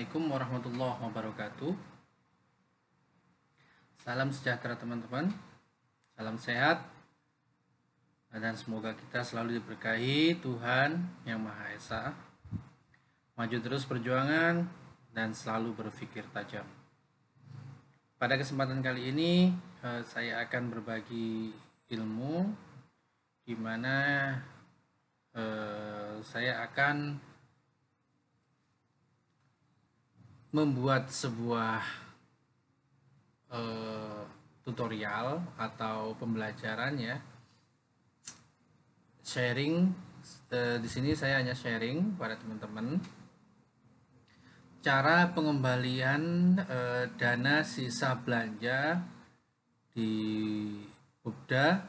Assalamualaikum warahmatullahi wabarakatuh. Salam sejahtera teman-teman. Salam sehat. Dan semoga kita selalu diberkahi Tuhan Yang Maha Esa. Maju terus perjuangan dan selalu berpikir tajam. Pada kesempatan kali ini saya akan berbagi ilmu di mana saya akan membuat sebuah tutorial atau pembelajaran ya, sharing. Di sini saya hanya sharing pada teman-teman cara pengembalian dana sisa belanja di Bobda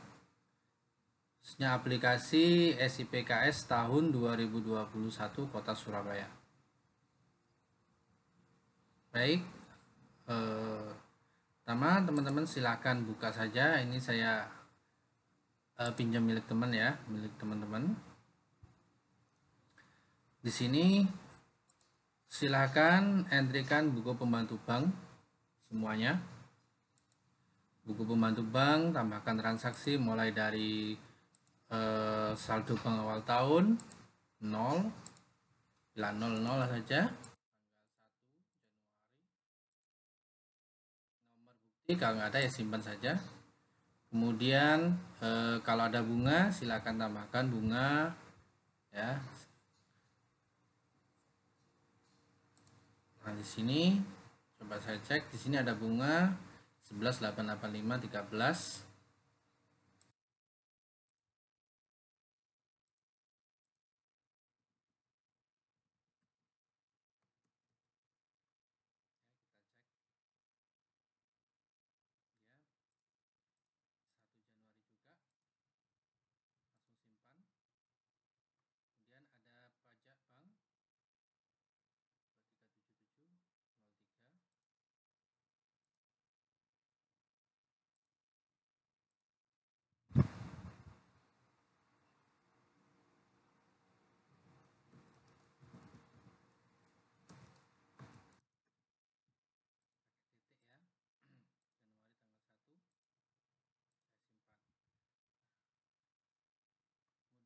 khususnya aplikasi SIPKS tahun 2021 Kota Surabaya. Baik, pertama teman-teman silakan buka saja. Ini saya pinjam milik teman ya, milik teman-teman. Di sini silakan entrykan buku pembantu bank semuanya. Buku pembantu bank, tambahkan transaksi mulai dari saldo bank awal tahun 0, bila 00 saja. Nomor bukti kalau nggak ada ya simpan saja. Kemudian kalau ada bunga silakan tambahkan bunga ya. Nah, di sini coba saya cek, di sini ada bunga 11.885.13. Kemudian ada pajak bank 237703.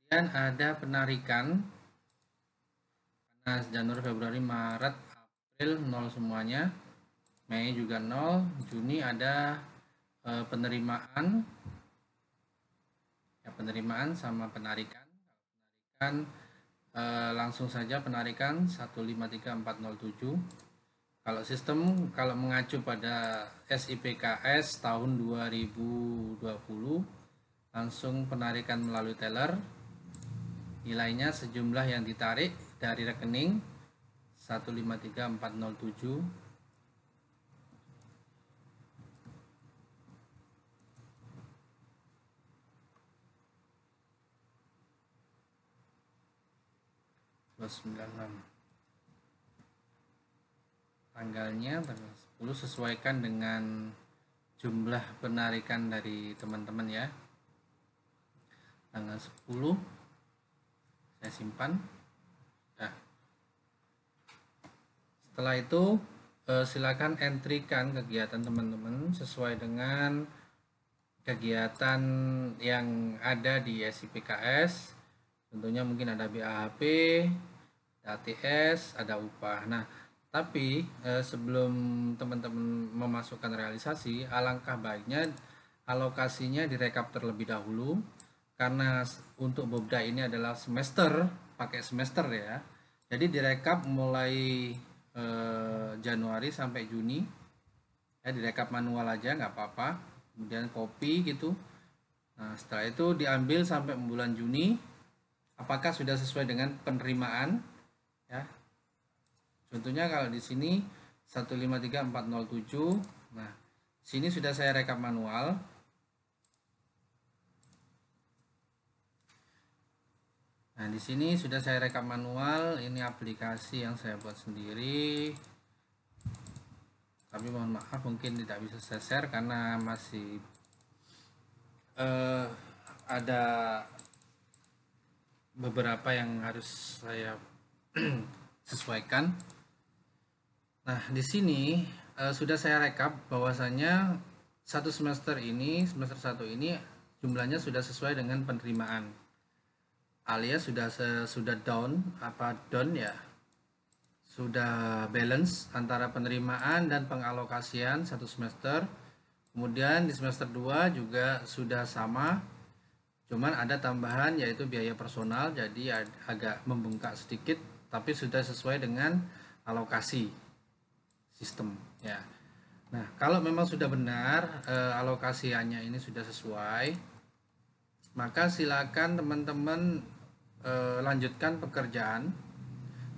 Kemudian ada penarikan karena Januari, Februari, Maret, April 0 semuanya. Mei juga 0. Juni ada penerimaan ya, penerimaan sama penarikan. Penarikan langsung saja penarikan 153407. Kalau sistem, kalau mengacu pada SIPKS tahun 2020 langsung penarikan melalui teller, nilainya sejumlah yang ditarik dari rekening 153407. Tanggalnya tanggal 10 sesuaikan dengan jumlah penarikan dari teman-teman ya. Tanggal 10 saya simpan. Nah, setelah itu silakan entrykan kegiatan teman-teman sesuai dengan kegiatan yang ada di SIPKS. Tentunya mungkin ada BAHP, ATS, ada upah. Nah, tapi sebelum teman-teman memasukkan realisasi, alangkah baiknya alokasinya direkap terlebih dahulu, karena untuk Bobda ini adalah semester, pakai semester ya. Jadi direkap mulai Januari sampai Juni ya, direkap manual aja nggak apa-apa, kemudian copy gitu. Nah, setelah itu diambil sampai bulan Juni, apakah sudah sesuai dengan penerimaan ya. Contohnya kalau di sini 153407, nah sini sudah saya rekap manual. Nah, di sini sudah saya rekap manual. Ini aplikasi yang saya buat sendiri. Tapi mohon maaf mungkin tidak bisa saya share karena masih ada beberapa yang harus saya sesuaikan. Nah, di sini sudah saya rekap bahwasanya satu semester ini, semester 1 ini jumlahnya sudah sesuai dengan penerimaan. Alias sudah down ya. Sudah balance antara penerimaan dan pengalokasian satu semester. Kemudian di semester 2 juga sudah sama. Cuman ada tambahan yaitu biaya personal, jadi agak membengkak sedikit, tapi sudah sesuai dengan alokasi sistem ya. Nah, kalau memang sudah benar alokasiannya ini sudah sesuai, maka silakan teman-teman lanjutkan pekerjaan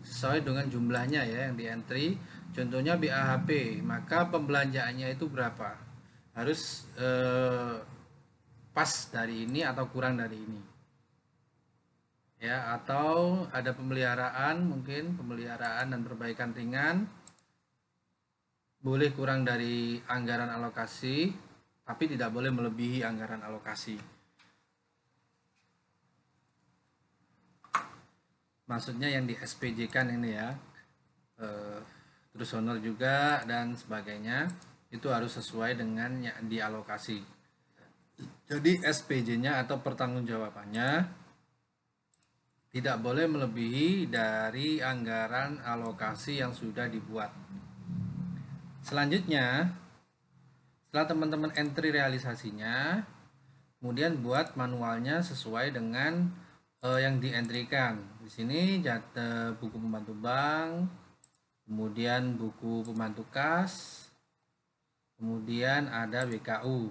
sesuai dengan jumlahnya ya yang di entry. Contohnya BAHP, maka pembelanjaannya itu berapa? Harus pas dari ini atau kurang dari ini. Ya, atau ada pemeliharaan, mungkin pemeliharaan dan perbaikan ringan boleh kurang dari anggaran alokasi, tapi tidak boleh melebihi anggaran alokasi. Maksudnya yang di SPJ kan ini ya, terus honor juga dan sebagainya, itu harus sesuai dengan yang dialokasi. Jadi SPJ-nya atau pertanggungjawabannya tidak boleh melebihi dari anggaran alokasi yang sudah dibuat. Selanjutnya, setelah teman-teman entry realisasinya, kemudian buat manualnya sesuai dengan yang dientrykan. Di sini buku pembantu bank, kemudian buku pembantu kas, kemudian ada BKU.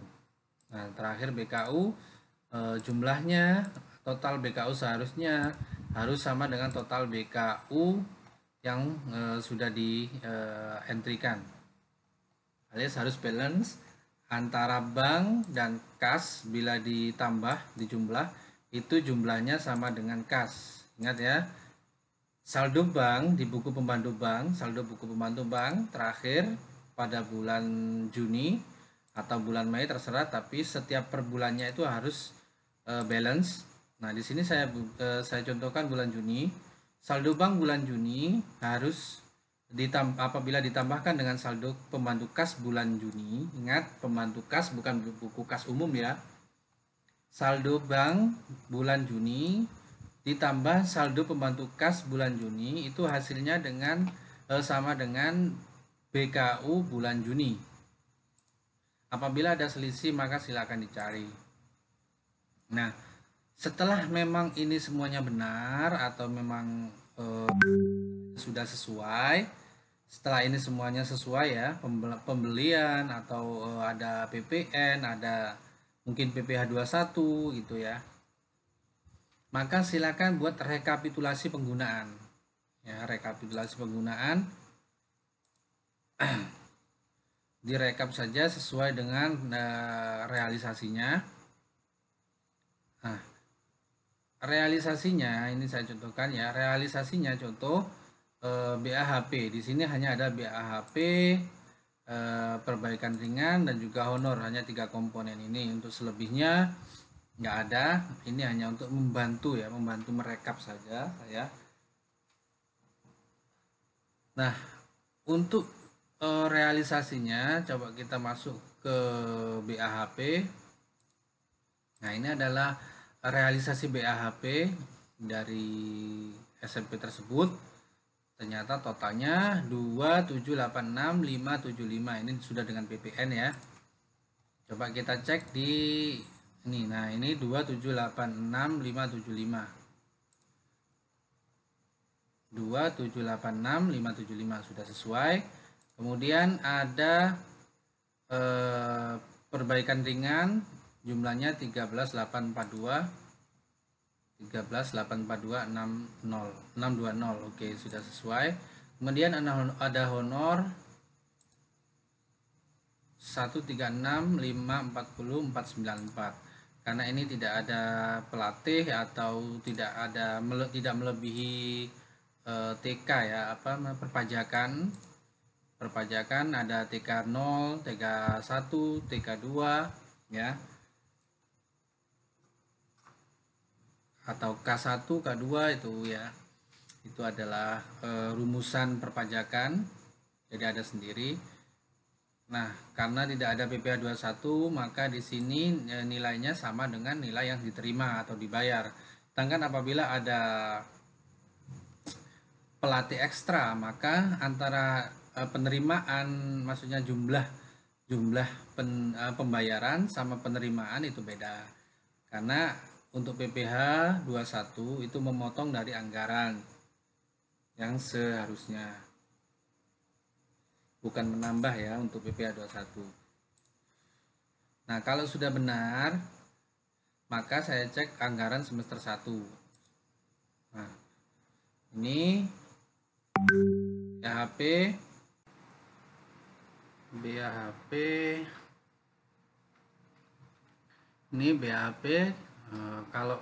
Nah, terakhir BKU jumlahnya total BKU seharusnya harus sama dengan total BKU yang sudah dientrykan. Alias harus balance antara bank dan kas. Bila ditambah di jumlah itu jumlahnya sama dengan kas. Ingat ya, saldo bank di buku pembantu bank, saldo buku pembantu bank terakhir pada bulan Juni atau bulan Mei terserah, tapi setiap per bulannya itu harus balance. Nah, di sini saya contohkan bulan Juni. Saldo bank bulan Juni harus apabila ditambahkan dengan saldo pembantu kas bulan Juni. Ingat, pembantu kas bukan buku kas umum ya. Saldo bank bulan Juni ditambah saldo pembantu kas bulan Juni itu hasilnya dengan sama dengan BKU bulan Juni. Apabila ada selisih maka silakan dicari. Nah, setelah memang ini semuanya benar atau memang sudah sesuai, setelah ini semuanya sesuai ya, pembelian atau ada PPN, ada mungkin PPh 21 gitu ya, maka silakan buat rekapitulasi penggunaan ya. Rekapitulasi penggunaan direkap saja sesuai dengan realisasinya. Nah, realisasinya ini saya contohkan ya. Realisasinya contoh BAHP. Di sini hanya ada BAHP, perbaikan ringan dan juga honor, hanya 3 komponen ini. Untuk selebihnya nggak ada. Ini hanya untuk membantu ya, membantu merekap saja ya. Nah, untuk realisasinya coba kita masuk ke BAHP. Nah, ini adalah realisasi BAHP dari SMP tersebut. Ternyata totalnya 2786575. Ini sudah dengan PPN ya. Coba kita cek di ini. Nah, ini 2786575. 2786575 sudah sesuai. Kemudian ada perbaikan ringan jumlahnya 13842 620. Oke, sudah sesuai. Kemudian ada honor 136540494. Karena ini tidak ada pelatih atau tidak melebihi TK ya, perpajakan ada TK 0, TK 1, TK 2 ya, atau K1, K2 itu ya. Itu adalah rumusan perpajakan jadi ada sendiri. Nah, karena tidak ada PPh 21, maka di sini nilainya sama dengan nilai yang diterima atau dibayar. Sedangkan apabila ada pelatih ekstra, maka antara penerimaan, maksudnya jumlah pembayaran sama penerimaan itu beda. Karena untuk PPh 21 itu memotong dari anggaran yang seharusnya, bukan menambah ya untuk PPh 21. Nah, kalau sudah benar, maka saya cek anggaran semester 1. Nah, ini BHP ini BHP kalau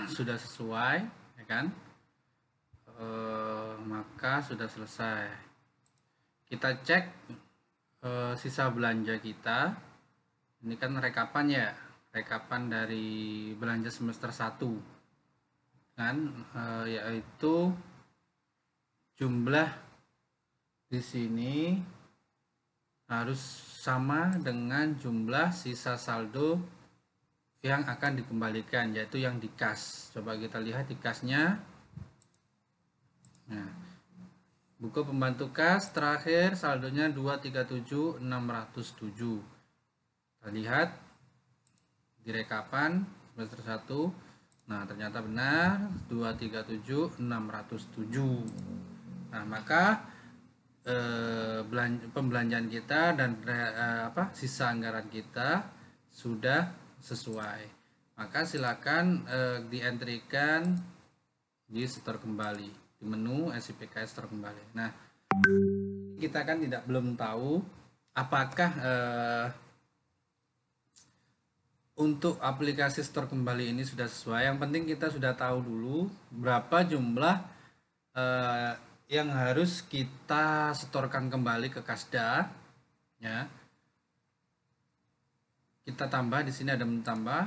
sudah sesuai ya kan, maka sudah selesai. Kita cek sisa belanja kita. Ini kan rekapan ya, rekapan dari belanja semester 1 kan, yaitu jumlah di sini harus sama dengan jumlah sisa saldo yang akan dikembalikan, yaitu yang di kas. Coba kita lihat di kasnya. Nah, buku pembantu kas terakhir saldonya 237.607. Kita lihat di rekapan semester 1. Nah, ternyata benar 237.607. Nah, maka pembelanjaan kita dan sisa anggaran kita sudah sesuai. Maka silakan dientrikan di setor kembali di menu SIPKS setor kembali. Nah, kita kan belum tahu apakah untuk aplikasi setor kembali ini sudah sesuai. Yang penting kita sudah tahu dulu berapa jumlah yang harus kita setorkan kembali ke Kasda, ya. Kita tambah di sini, ada tambah.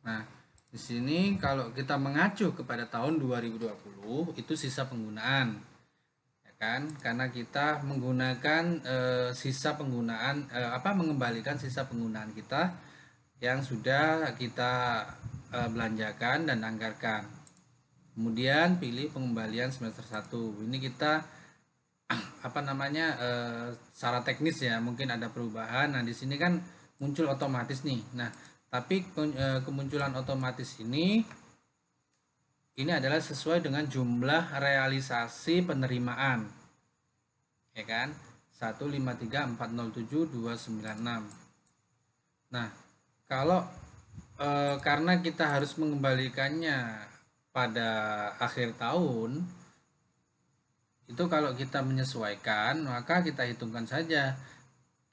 Nah, di sini kalau kita mengacu kepada tahun 2020 itu sisa penggunaan, ya kan? Karena kita menggunakan sisa penggunaan mengembalikan sisa penggunaan kita yang sudah kita belanjakan dan anggarkan. Kemudian pilih pengembalian semester 1. Ini kita secara teknis ya, mungkin ada perubahan. Nah, di sini kan muncul otomatis nih. Nah, tapi kemunculan otomatis ini adalah sesuai dengan jumlah realisasi penerimaan. Ya kan? 153.407.296. Nah, kalau karena kita harus mengembalikannya pada akhir tahun, itu kalau kita menyesuaikan, maka kita hitungkan saja.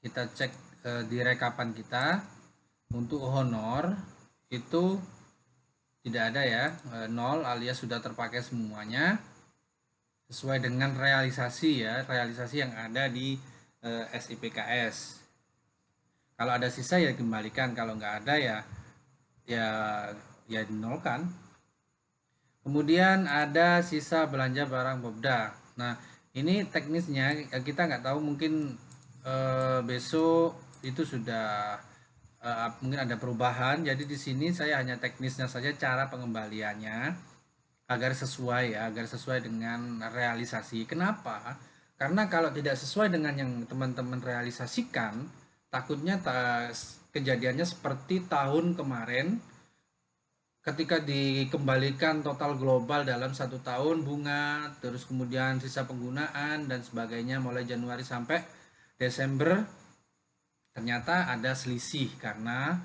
Kita cek di rekapan kita, untuk honor itu tidak ada ya, 0 alias sudah terpakai semuanya sesuai dengan realisasi ya, realisasi yang ada di SIPKS. Kalau ada sisa ya dikembalikan, kalau nggak ada ya dinolkan. Kemudian ada sisa belanja barang Bobda. Nah, ini teknisnya kita nggak tahu, mungkin besok itu sudah mungkin ada perubahan. Jadi di sini saya hanya teknisnya saja, cara pengembaliannya agar sesuai ya, agar sesuai dengan realisasi. Kenapa? Karena kalau tidak sesuai dengan yang teman-teman realisasikan, takutnya kejadiannya seperti tahun kemarin ketika dikembalikan total global dalam 1 tahun bunga, terus kemudian sisa penggunaan dan sebagainya mulai Januari sampai Desember, ternyata ada selisih karena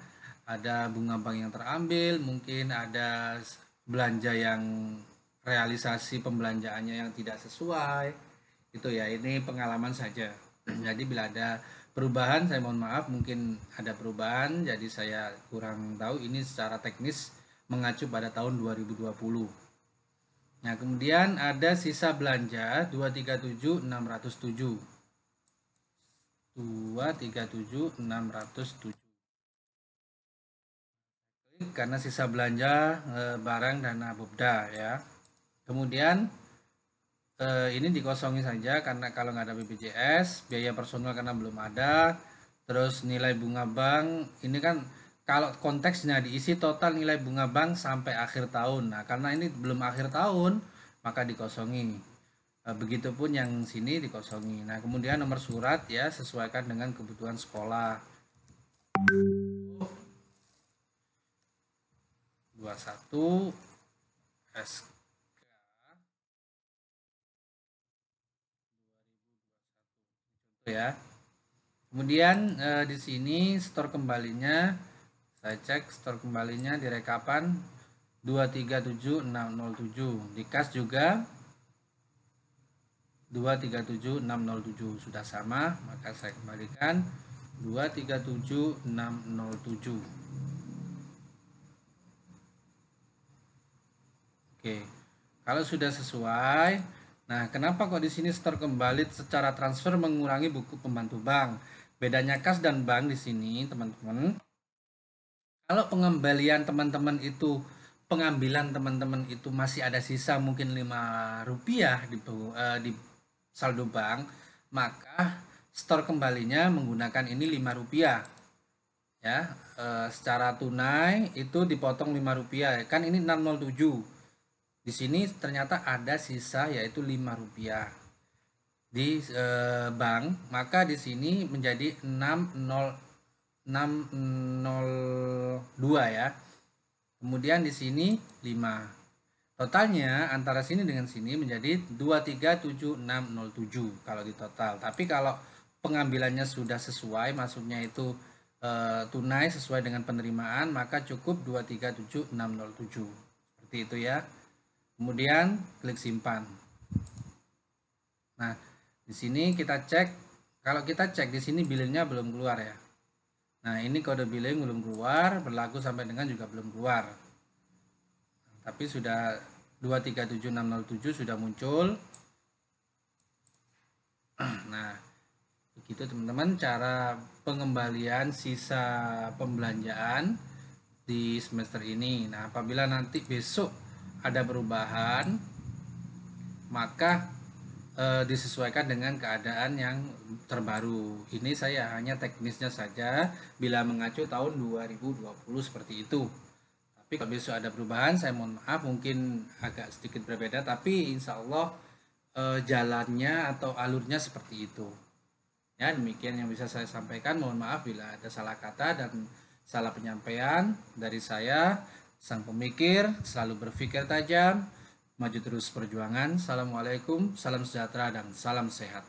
ada bunga bank yang terambil, mungkin ada belanja yang realisasi pembelanjaannya yang tidak sesuai. Itu ya, ini pengalaman saja. Jadi bila ada perubahan, saya mohon maaf, mungkin ada perubahan, jadi saya kurang tahu. Ini secara teknis mengacu pada tahun 2020. Nah, kemudian ada sisa belanja 237.607. 237.607. Karena sisa belanja barang dana Bobda ya. Kemudian ini dikosongi saja karena kalau nggak ada BPJS, biaya personal karena belum ada, terus nilai bunga bank ini kan kalau konteksnya diisi total nilai bunga bank sampai akhir tahun. Nah, karena ini belum akhir tahun, maka dikosongi. Begitupun yang sini dikosongi. Nah, kemudian nomor surat ya sesuaikan dengan kebutuhan sekolah. 21 SK ya. Kemudian di sini store kembalinya saya cek store kembalinya di rekapan 237607, di kas juga 237607 sudah sama, maka saya kembalikan 237607. Oke. Kalau sudah sesuai, nah kenapa kok di sini store kembali secara transfer mengurangi buku pembantu bank? Bedanya kas dan bank di sini, teman-teman. Kalau pengembalian teman-teman itu pengambilan teman-teman itu masih ada sisa mungkin Rp5 di saldo bank, maka store kembalinya menggunakan ini Rp5 ya. Secara tunai itu dipotong Rp5 kan ini 607. Di sini ternyata ada sisa yaitu Rp5 di bank, maka di sini menjadi 602 ya. Kemudian di sini 5. Totalnya antara sini dengan sini menjadi 237607 kalau di total. Tapi kalau pengambilannya sudah sesuai, maksudnya itu tunai sesuai dengan penerimaan, maka cukup 237607. Seperti itu ya. Kemudian klik simpan. Nah, di sini kita cek. Kalau kita cek di sini billingnya belum keluar ya. Nah, ini kode billing belum keluar, berlaku sampai dengan juga belum keluar. Tapi sudah 237607 sudah muncul. Nah, begitu teman-teman cara pengembalian sisa pembelanjaan di semester ini. Nah, apabila nanti besok ada perubahan, maka disesuaikan dengan keadaan yang terbaru. Ini saya hanya teknisnya saja bila mengacu tahun 2020 seperti itu. Tapi kalau besok ada perubahan, saya mohon maaf mungkin agak sedikit berbeda, tapi insya Allah jalannya atau alurnya seperti itu. Ya, demikian yang bisa saya sampaikan. Mohon maaf bila ada salah kata dan salah penyampaian dari saya, sang pemikir, selalu berpikir tajam, maju terus perjuangan. Assalamualaikum, salam sejahtera dan salam sehat.